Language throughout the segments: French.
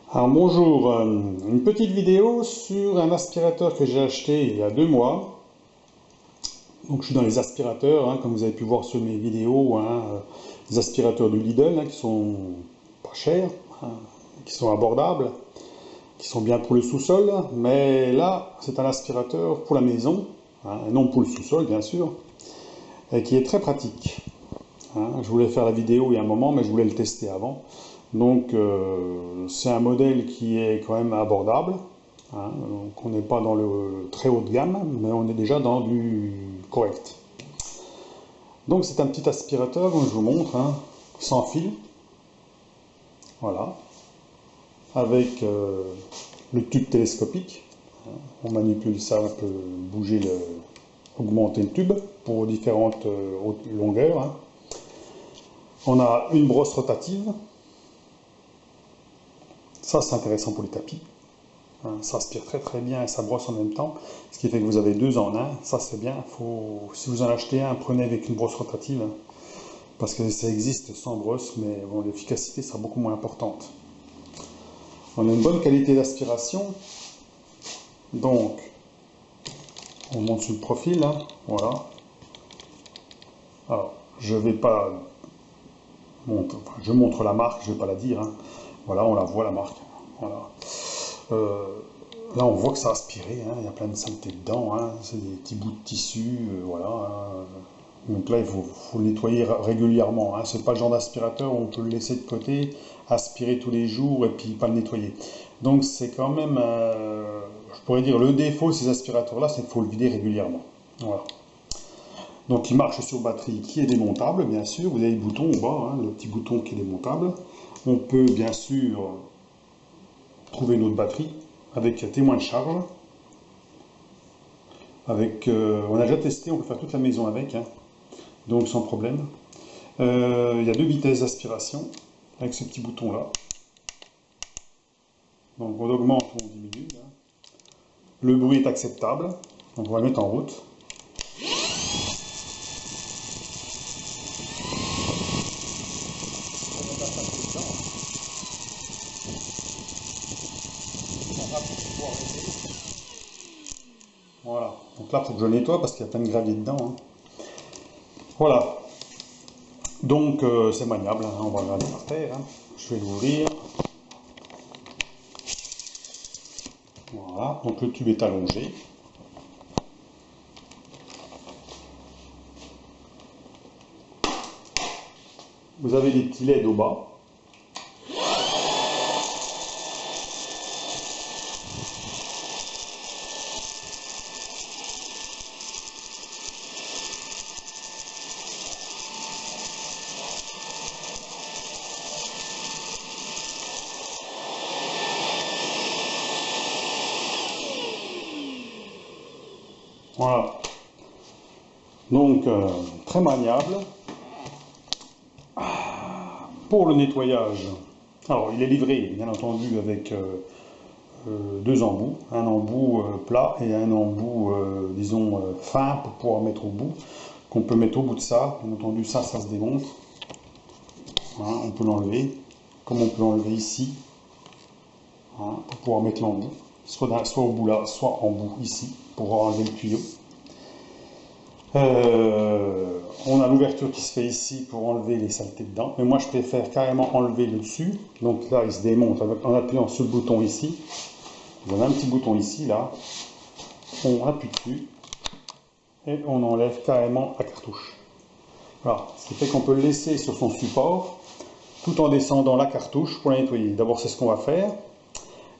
Alors bonjour, une petite vidéo sur un aspirateur que j'ai acheté il y a 2 mois. Donc je suis dans les aspirateurs, comme vous avez pu voir sur mes vidéos, les aspirateurs du Lidl qui sont pas chers, qui sont abordables, qui sont bien pour le sous-sol. Mais là, c'est un aspirateur pour la maison, et non pour le sous-sol bien sûr, et qui est très pratique. Je voulais faire la vidéo il y a un moment, mais je voulais le tester avant. Donc c'est un modèle qui est quand même abordable. Donc on n'est pas dans le très haut de gamme, mais on est déjà dans du correct. Donc c'est un petit aspirateur, comme je vous montre, sans fil. Voilà. Avec le tube télescopique. On manipule ça, on peut bouger, augmenter le tube pour différentes longueurs. On a une brosse rotative. Ça, c'est intéressant pour les tapis. Ça aspire très très bien et ça brosse en même temps. Ce qui fait que vous avez 2 en 1. Ça, c'est bien. Si vous en achetez un, prenez avec une brosse rotative. Parce que ça existe sans brosse, mais bon, l'efficacité sera beaucoup moins importante. On a une bonne qualité d'aspiration. Donc, on monte sur le profil. Voilà. Alors, je vais pas montrer, enfin, je montre la marque, je vais pas la dire. Voilà, on la voit la marque. Voilà. Là, on voit que ça a aspiré, il y a plein de saleté dedans, c'est des petits bouts de tissu, voilà. Donc là, il faut le nettoyer régulièrement. C'est pas le genre d'aspirateur où on peut le laisser de côté, aspirer tous les jours et puis pas le nettoyer. Donc c'est quand même, je pourrais dire, le défaut de ces aspirateurs-là, c'est qu'il faut le vider régulièrement. Voilà. Donc il marche sur batterie qui est démontable, bien sûr. Vous avez le bouton au bas, le petit bouton qui est démontable. On peut bien sûr trouver une autre batterie avec témoin de charge. On a déjà testé, on peut faire toute la maison avec, donc sans problème. Il y a 2 vitesses d'aspiration avec ce petit bouton là. Donc on augmente ou on diminue. Le bruit est acceptable, donc on va le mettre en route. Voilà, donc là il faut que je nettoie parce qu'il y a plein de gravier dedans. Voilà, donc c'est maniable, on va regarder par terre. Je vais l'ouvrir. Voilà, donc le tube est allongé. Vous avez des petits LED au bas. Voilà. Donc, très maniable. Pour le nettoyage, alors il est livré, bien entendu, avec 2 embouts. Un embout plat et un embout, disons, fin pour pouvoir mettre au bout. Qu'on peut mettre au bout de ça. Bien entendu, ça se démonte. On peut l'enlever. Comme on peut l'enlever ici. Pour pouvoir mettre l'embout. Soit au bout là, soit en bout ici. Pour enlever le tuyau. On a l'ouverture qui se fait ici pour enlever les saletés dedans. Mais moi, je préfère carrément enlever le dessus. Donc là, il se démonte en appuyant sur le bouton ici. Vous avez un petit bouton ici, là. On appuie dessus. Et on enlève carrément la cartouche. Voilà. Ce qui fait qu'on peut le laisser sur son support, tout en descendant la cartouche pour la nettoyer. D'abord, c'est ce qu'on va faire.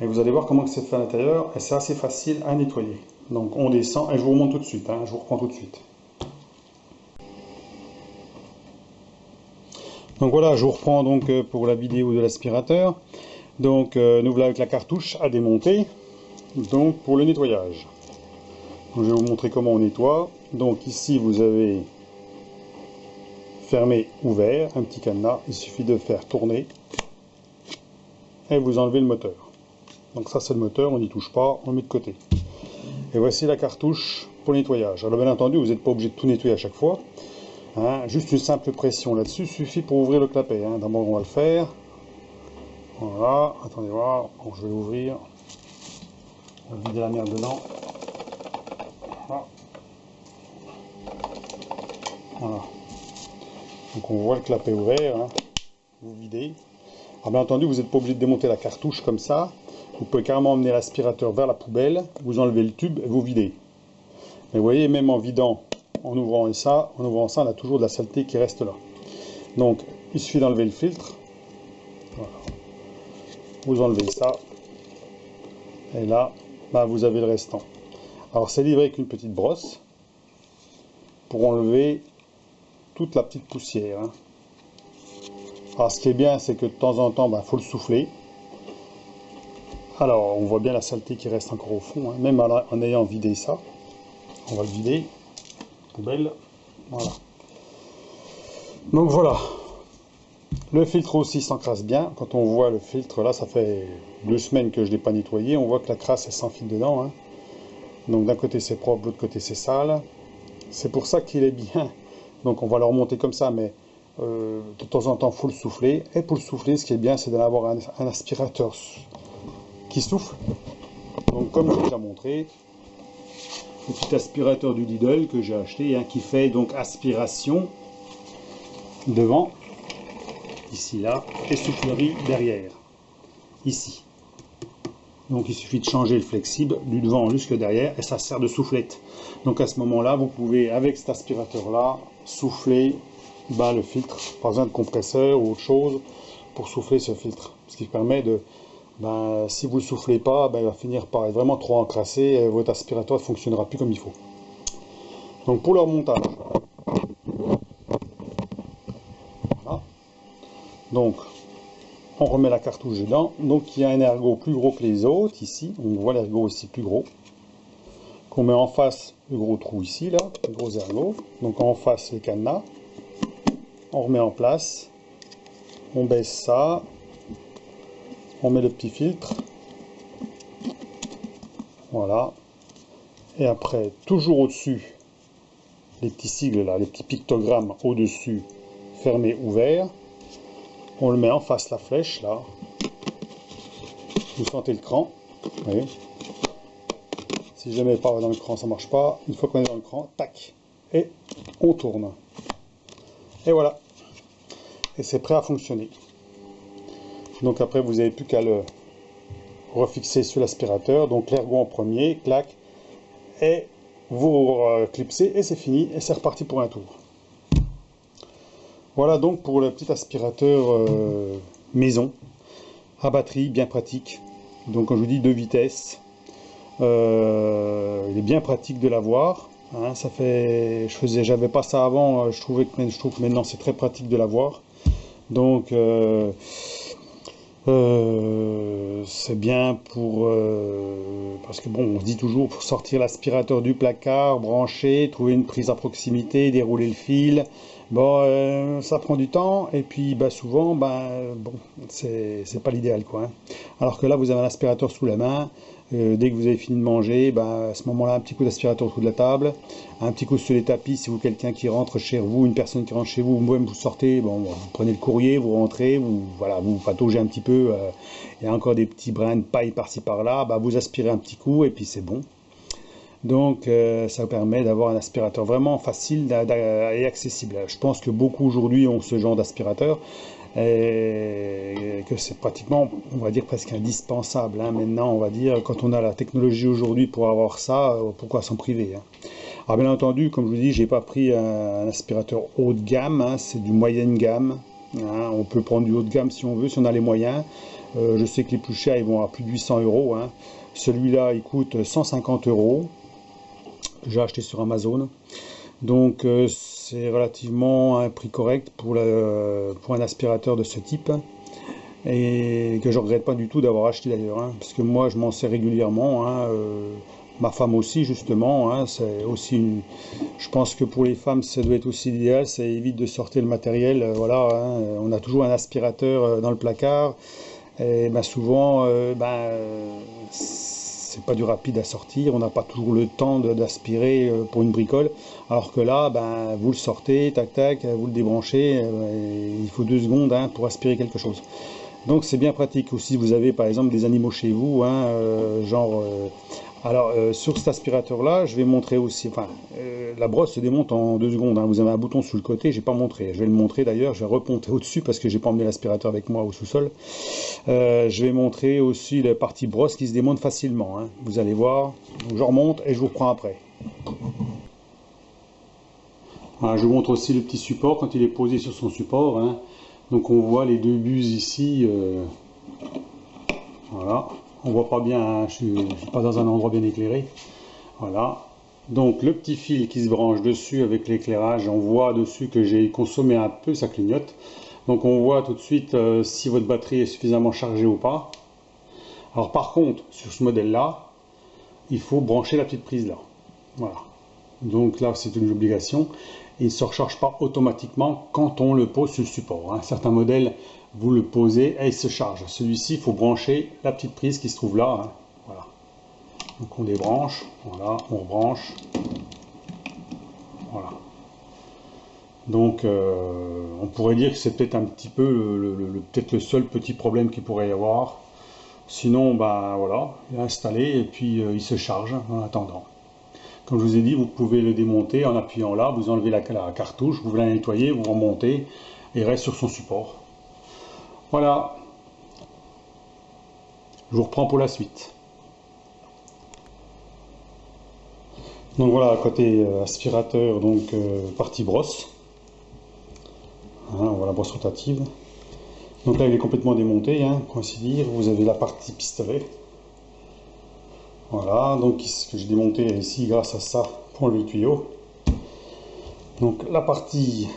Et vous allez voir comment c'est fait à l'intérieur. Et c'est assez facile à nettoyer. Donc on descend et je vous remonte tout de suite. Je vous reprends tout de suite. Donc voilà, je vous reprends donc pour la vidéo de l'aspirateur. Donc nous voilà avec la cartouche à démonter, donc pour le nettoyage. Donc, je vais vous montrer comment on nettoie. Donc ici vous avez fermé, ouvert, un petit cadenas. Il suffit de faire tourner et vous enlevez le moteur. Donc ça c'est le moteur, on n'y touche pas, on le met de côté. Et voici la cartouche pour le nettoyage. Alors bien entendu, vous n'êtes pas obligé de tout nettoyer à chaque fois. Juste une simple pression là-dessus suffit pour ouvrir le clapet. D'abord on va le faire. Voilà, attendez voir, bon, je vais l'ouvrir. On va vider la merde dedans. Voilà. Voilà. Donc on voit le clapet ouvert, hein. Vous videz. Alors bien entendu, vous n'êtes pas obligé de démonter la cartouche comme ça. Vous pouvez carrément emmener l'aspirateur vers la poubelle, vous enlevez le tube et vous videz. Mais vous voyez, même en vidant, en ouvrant ça, on a toujours de la saleté qui reste là. Donc, il suffit d'enlever le filtre. Voilà. Vous enlevez ça. Et là, bah, vous avez le restant. Alors, c'est livré avec une petite brosse pour enlever toute la petite poussière, hein. Alors, ce qui est bien, c'est que de temps en temps, faut le souffler. Alors, on voit bien la saleté qui reste encore au fond, hein, même en ayant vidé ça. On va le vider. Poubelle. Voilà. Donc voilà. Le filtre aussi s'encrasse bien. Quand on voit le filtre, là, ça fait 2 semaines que je ne l'ai pas nettoyé. On voit que la crasse, elle s'enfile dedans, hein. Donc d'un côté, c'est propre, de l'autre côté, c'est sale. C'est pour ça qu'il est bien. Donc on va le remonter comme ça, mais de temps en temps, il faut le souffler. Et pour le souffler, ce qui est bien, c'est d'avoir un aspirateur qui souffle. Donc comme je vous l'ai montré, le petit aspirateur du Lidl que j'ai acheté, hein, qui fait donc aspiration devant, ici là, et soufflerie derrière, ici. Donc il suffit de changer le flexible du devant jusque derrière et ça sert de soufflette. Donc à ce moment-là, vous pouvez avec cet aspirateur là souffler le filtre, pas besoin de compresseur ou autre chose pour souffler ce filtre, ce qui permet de, si vous ne le soufflez pas, il va finir par être vraiment trop encrassé et votre aspirateur ne fonctionnera plus comme il faut. Donc pour le remontage, voilà. Donc on remet la cartouche dedans. Donc il y a un ergot plus gros que les autres ici, on voit l'ergot ici plus gros, qu'on met en face le gros trou ici, là, le gros ergot. Donc en face les cadenas, on remet en place, on baisse ça, on met le petit filtre, voilà, et après toujours au-dessus les petits sigles là, les petits pictogrammes au-dessus, fermé, ouvert, on le met en face la flèche là, vous sentez le cran, vous voyez. Si je ne mets pas dans le cran, ça marche pas. Une fois qu'on est dans le cran, tac, et on tourne. Et voilà, et c'est prêt à fonctionner. Donc après, vous n'avez plus qu'à le refixer sur l'aspirateur. Donc l'ergot en premier, clac, et vous clipsez et c'est fini. Et c'est reparti pour un tour. Voilà donc pour le petit aspirateur maison, à batterie, bien pratique. Donc comme je vous dis, 2 vitesses. Il est bien pratique de l'avoir. Hein, ça fait, j'avais pas ça avant. Je trouve que maintenant c'est très pratique de l'avoir. Donc c'est bien pour parce que bon, on se dit toujours pour sortir l'aspirateur du placard, brancher, trouver une prise à proximité, dérouler le fil. Bon, ça prend du temps et puis souvent, bon, c'est pas l'idéal quoi, hein. Alors que là, vous avez un aspirateur sous la main. Dès que vous avez fini de manger, à ce moment-là, un petit coup d'aspirateur autour de la table, un petit coup sur les tapis. Si vous quelqu'un qui rentre chez vous, une personne qui rentre chez vous, vous-même vous sortez, bon, vous prenez le courrier, vous rentrez, voilà, vous pataugez un petit peu. Il y a encore des petits brins de paille par-ci par-là, vous aspirez un petit coup et puis c'est bon. Donc ça permet d'avoir un aspirateur vraiment facile et accessible. Je pense que beaucoup aujourd'hui ont ce genre d'aspirateur et que c'est pratiquement, on va dire, presque indispensable, hein. Maintenant, on va dire, quand on a la technologie aujourd'hui pour avoir ça, pourquoi s'en priver, hein. Alors bien entendu, comme je vous dis, j'ai pas pris un aspirateur haut de gamme, hein, c'est du moyenne gamme, hein. On peut prendre du haut de gamme si on veut, si on a les moyens. Je sais que les plus chers, ils vont à plus de 800 €, hein. Celui-là, il coûte 150 €. J'ai acheté sur Amazon. Donc c'est relativement un prix correct pour un aspirateur de ce type. Et que je regrette pas du tout d'avoir acheté d'ailleurs, hein, parce que moi je m'en sers régulièrement, hein, ma femme aussi justement, hein, c'est aussi je pense que pour les femmes ça doit être aussi idéal, ça évite de sortir le matériel, voilà, hein, on a toujours un aspirateur dans le placard, et souvent c'est pas du rapide à sortir, on n'a pas toujours le temps d'aspirer pour une bricole, alors que là, vous le sortez, tac tac, vous le débranchez, il faut 2 secondes, hein, pour aspirer quelque chose. Donc c'est bien pratique aussi, vous avez par exemple des animaux chez vous, hein, sur cet aspirateur là, je vais montrer aussi, la brosse se démonte en 2 secondes, hein. Vous avez un bouton sur le côté, j'ai pas montré, je vais le montrer d'ailleurs, je vais remonter au-dessus parce que j'ai pas emmené l'aspirateur avec moi au sous-sol. Je vais montrer aussi la partie brosse qui se démonte facilement, hein. Vous allez voir, je remonte et je vous reprends après. Voilà, je vous montre aussi le petit support quand il est posé sur son support, hein. Donc on voit les 2 buses ici, voilà, on voit pas bien, hein, je suis pas dans un endroit bien éclairé, voilà. Donc le petit fil qui se branche dessus avec l'éclairage, on voit dessus que j'ai consommé un peu, ça clignote. Donc on voit tout de suite si votre batterie est suffisamment chargée ou pas. Alors par contre, sur ce modèle là, il faut brancher la petite prise là, voilà. Donc là c'est une obligation. Il ne se recharge pas automatiquement quand on le pose sur le support, hein. Certains modèles, vous le posez et il se charge. Celui-ci, il faut brancher la petite prise qui se trouve là, hein. Voilà. Donc on débranche, voilà, on rebranche, voilà. Donc on pourrait dire que c'est peut-être un petit peu peut-être le seul petit problème qu'il pourrait y avoir. Sinon, ben voilà, il est installé et puis il se charge en attendant. Comme je vous ai dit, vous pouvez le démonter en appuyant là, vous enlevez la cartouche, vous la nettoyez, vous remontez et il reste sur son support. Voilà. Je vous reprends pour la suite. Donc voilà, côté aspirateur, donc partie brosse. Hein, on voit la brosse rotative. Donc là, il est complètement démonté, hein, pour ainsi dire. Vous avez la partie pistolet. Voilà, donc ce que j'ai démonté ici grâce à ça pour enlever le tuyau. Donc la partie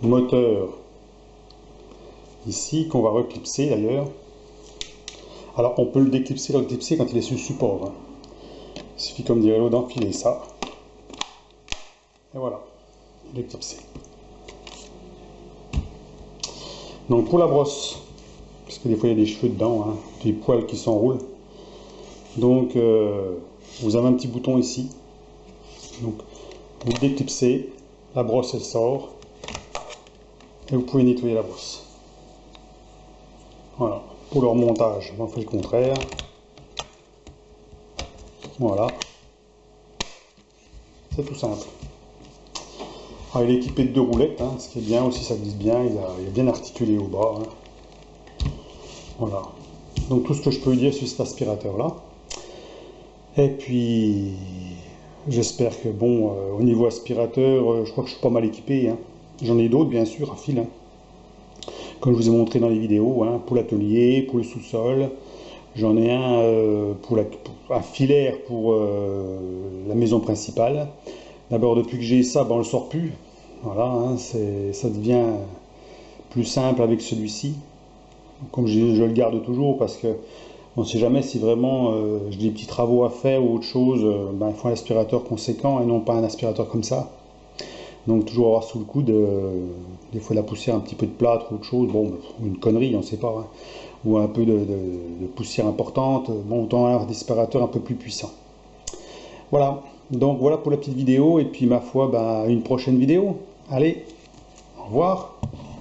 moteur ici qu'on va reclipser d'ailleurs. Alors on peut le déclipser, le reclipser quand il est sur le support, hein. Il suffit, comme dirait l'autre, d'enfiler ça. Et voilà, il est clipsé. Donc pour la brosse, parce que des fois il y a des cheveux dedans, hein, des poils qui s'enroulent. Donc vous avez un petit bouton ici. Donc vous déclipsez, la brosse elle sort et vous pouvez nettoyer la brosse. Voilà. Pour le remontage, on fait le contraire. Voilà. C'est tout simple. Alors, il est équipé de 2 roulettes, hein, ce qui est bien aussi, ça glisse bien, il est bien articulé au bas, hein. Voilà. Donc tout ce que je peux dire sur cet aspirateur là. Et puis j'espère que bon, au niveau aspirateur, je crois que je suis pas mal équipé, hein. J'en ai d'autres bien sûr à fil, hein, comme je vous ai montré dans les vidéos, hein, pour l'atelier, pour le sous-sol. J'en ai un un filaire pour la maison principale. D'abord, depuis que j'ai ça, ben, on ne le sort plus. Voilà, hein, ça devient plus simple avec celui-ci. Comme je le garde toujours parce que on ne sait jamais si vraiment j'ai des petits travaux à faire ou autre chose. Ben, il faut un aspirateur conséquent et non pas un aspirateur comme ça. Donc toujours avoir sous le coude des fois de la poussière, un petit peu de plâtre ou autre chose. Bon, une connerie, on ne sait pas, hein. Ou un peu de poussière importante. Bon, autant avoir des aspirateurs un peu plus puissants. Voilà. Donc voilà pour la petite vidéo et puis ma foi, bah, une prochaine vidéo. Allez, au revoir.